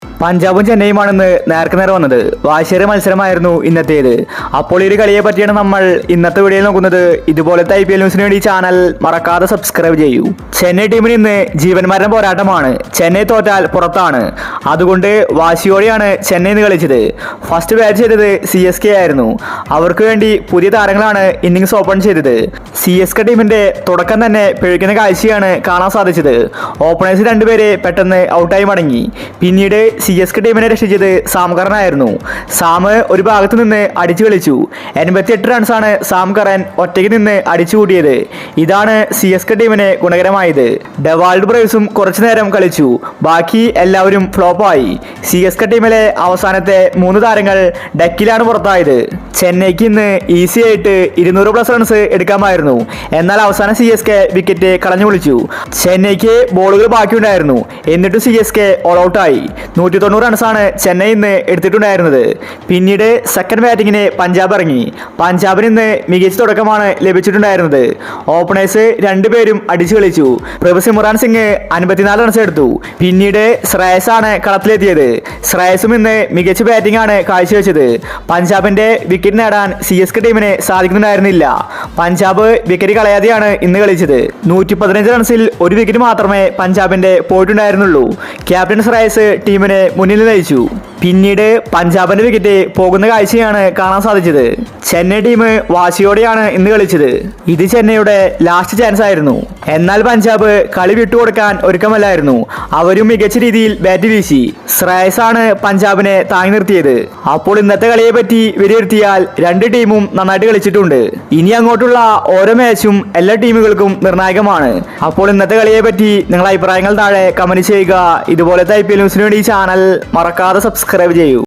പഞ്ചാബും ചെന്നൈയുമാണെന്ന് നേർക്കുനേർ വന്നത്. വാശിയേറിയ മത്സരമായിരുന്നു ഇന്നത്തേത്. അപ്പോൾ ഈ ഒരു കളിയെ പറ്റിയാണ് നമ്മൾ ഇന്നത്തെ വീഡിയോയിൽ നോക്കുന്നത്. ഇതുപോലത്തെ IPL ന്യൂസിന് വേണ്ടി ചാനൽ മറക്കാതെ സബ്സ്ക്രൈബ് ചെയ്യൂ. ചെന്നൈ ടീമിന് ഇന്ന് ജീവന്മാരുടെ പോരാട്ടമാണ്. ചെന്നൈ തോറ്റാൽ പുറത്താണ്. അതുകൊണ്ട് വാശിയോടെയാണ് ചെന്നൈ ഇന്ന് കളിച്ചത്. ഫസ്റ്റ് ബാറ്റ് ചെയ്തത് CSK ആയിരുന്നു. അവർക്ക് വേണ്ടി പുതിയ താരങ്ങളാണ് ഇന്നിംഗ്സ് ഓപ്പൺ ചെയ്തത്. CSK ടീമിന്റെ തുടക്കം തന്നെ പിഴയ്ക്കുന്ന കാഴ്ചയാണ് കാണാൻ സാധിച്ചത്. ഓപ്പണേഴ്സ് രണ്ടുപേരെ പെട്ടെന്ന് ഔട്ടായി മടങ്ങി. പിന്നീട് CSK ടീമിനെ രക്ഷിച്ചത് സാം കറനായിരുന്നു. സാം ഒരു ഭാഗത്ത് നിന്ന് അടിച്ചു കളിച്ചു. 88 റൺസാണ് സാം കറൻ ഒറ്റയ്ക്ക് നിന്ന് അടിച്ചു കൂട്ടിയത്. ഇതാണ് CSK ടീമിന് ഗുണകരമായത്. ഡെവാൾഡ് ബ്രേവ്സും കുറച്ചു നേരം കളിച്ചു. ബാക്കി എല്ലാവരും ഫ്ലോപ്പായി. CSK ടീമിലെ അവസാനത്തെ 3 താരങ്ങൾ ഡെക്കിലാണ് പുറത്തായത്. ചെന്നൈക്ക് ഇന്ന് ഈസി ആയിട്ട് 200+ റൺസ് എടുക്കാമായിരുന്നു. എന്നാൽ അവസാനം CSK വിക്കറ്റ് കളഞ്ഞു വിളിച്ചു. ചെന്നൈക്ക് ബോളുകൾ ബാക്കിയുണ്ടായിരുന്നു. എന്നിട്ടും CSK ഓൾ ഔട്ടായി. 190 റൺസാണ് ചെന്നൈ ഇന്ന് എടുത്തിട്ടുണ്ടായിരുന്നത്. പിന്നീട് സെക്കൻഡ് ബാറ്റിങ്ങിന് പഞ്ചാബ് ഇറങ്ങി. പഞ്ചാബിന് ഇന്ന് മികച്ച തുടക്കമാണ് ലഭിച്ചിട്ടുണ്ടായിരുന്നത്. ഓപ്പണേഴ്സ് രണ്ടുപേരും അടിച്ചു കളിച്ചു. പ്രഭു സിമ്രാൻ സിംഗ് 54 റൺസ് എടുത്തു. പിന്നീട് ശ്രേയസ് ആണ് കളത്തിലെത്തിയത്. ശ്രേയസും ഇന്ന് മികച്ച ബാറ്റിംഗ് ആണ് കാഴ്ചവെച്ചത്. പഞ്ചാബിന്റെ വിക്കറ്റ് നേടാൻ CSK ടീമിന് സാധിക്കുന്നുണ്ടായിരുന്നില്ല. പഞ്ചാബ് വിക്കറ്റ് കളയാതെയാണ് ഇന്ന് കളിച്ചത്. 115 റൺസിൽ ഒരു വിക്കറ്റ് മാത്രമേ പഞ്ചാബിന്റെ പോയിട്ടുണ്ടായിരുന്നുള്ളൂ. ക്യാപ്റ്റൻ ശ്രേയസ് ടീമിനെ മുന്നിൽ നയിച്ചു. പിന്നീട് പഞ്ചാബിന്റെ വിക്കറ്റ് പോകുന്ന കാഴ്ചയാണ് കാണാൻ സാധിച്ചത്. ചെന്നൈ ടീം വാശിയോടെയാണ് ഇന്ന് കളിച്ചത്. ഇത് ചെന്നൈയുടെ ലാസ്റ്റ് ചാൻസ് ആയിരുന്നു. എന്നാൽ പഞ്ചാബ് കളി വിട്ടുകൊടുക്കാൻ ഒരുക്കമല്ലായിരുന്നു. അവരും മികച്ച രീതിയിൽ ബാറ്റ് വീശി. ശ്രേയസ് ആണ് പഞ്ചാബിനെ താങ്ങി നിർത്തിയത്. അപ്പോൾ ഇന്നത്തെ കളിയെ പറ്റി വിലയിരുത്തിയാൽ രണ്ട് ടീമും നന്നായിട്ട് കളിച്ചിട്ടുണ്ട്. ഇനി അങ്ങോട്ടുള്ള ഓരോ മാച്ചും എല്ലാ ടീമുകൾക്കും നിർണായകമാണ്. അപ്പോൾ ഇന്നത്തെ കളിയെ പറ്റി നിങ്ങളുടെ അഭിപ്രായങ്ങൾ താഴെ കമന്റ് ചെയ്യുക. ഇതുപോലത്തെ IPL ന്യൂസിന് വേണ്ടി ഈ ചാനൽ മറക്കാതെ സബ്സ്ക്രൈബ് ചെയ്യൂ.